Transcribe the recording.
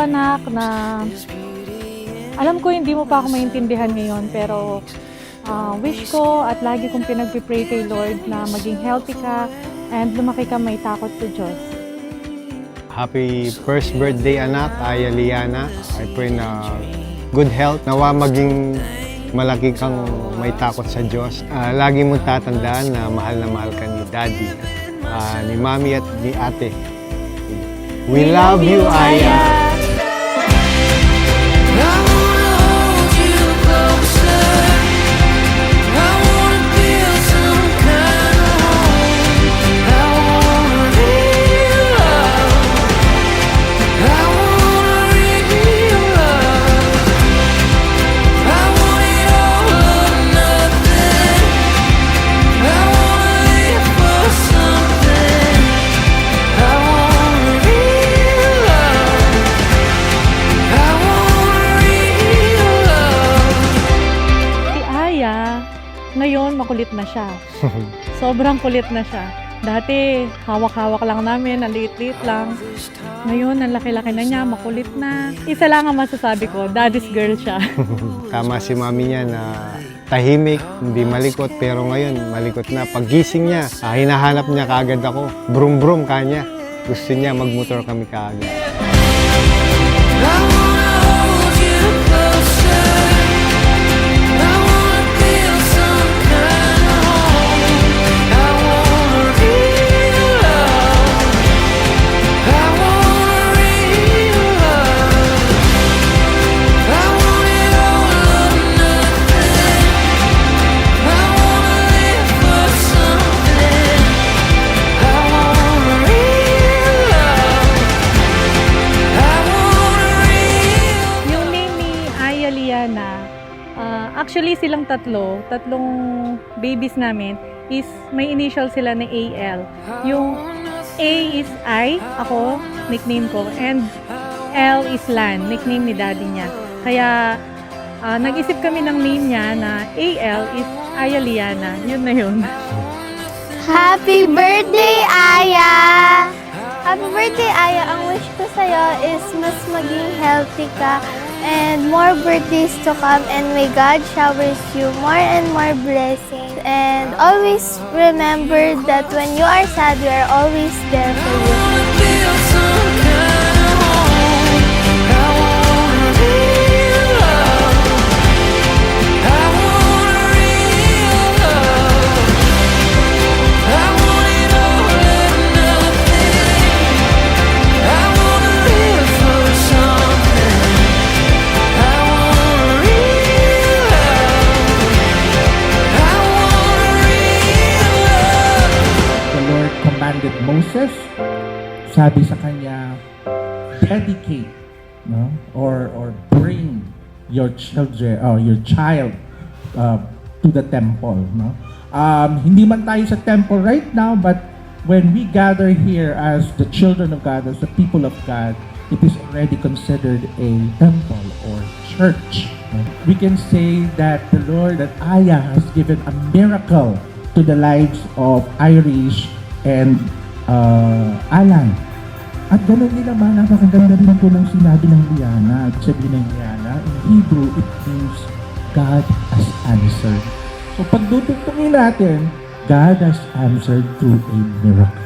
anak, na alam ko hindi mo pa ako maintindihan ngayon, pero wish ko at lagi kong pinagpipray kay Lord na maging healthy ka and lumaki ka may takot sa Diyos. Happy first birthday, anak, Aya Liana. I pray na good health. Nawa maging malaki kang may takot sa Diyos. Lagi mong tatandaan na mahal ka ni Daddy, ni Mami at ni Ate. We love you, Aya! Ngayon, makulit na siya. Sobrang kulit na siya. Dati, hawak-hawak lang namin, ang liit-liit lang. Ngayon, ang laki-laki na niya, makulit na. Isa lang ang masasabi ko, daddy's girl siya. Tama si mami niya na tahimik, hindi malikot, pero ngayon malikot na. Paggising niya, hinahanap niya kaagad ako. Brum-brum kanya. Gusto niya magmotor kami kaagad. Actually, silang tatlong babies namin is may initial sila na AL. Yung A is I, ako, nickname ko, and L is Lan, nickname ni daddy niya. Kaya nag-isip kami ng name niya na AL is Aya Liana. Yun na yun. Happy birthday, Aya! Happy birthday, Aya! Ang wish ko sa'yo is mas maging healthy ka and more birthdays to come, and may God showers you more and more blessings. And always remember that when you are sad, we are always there for you. Moses, sabi sa kanya, dedicate, no, or bring your children or your child to the temple, no. Hindi man tayo sa temple right now, but when we gather here as the children of God, as the people of God, it is already considered a temple or church. No? We can say that the Lord, that Aya has given a miracle to the lives of Irish and Alan. At ganoon din naman, napakaganda rin po ng sinabi ng Liana. At sabi ng Liana, in Hebrew, it means God has answered. So pagdudugtungin natin, God has answered through a miracle.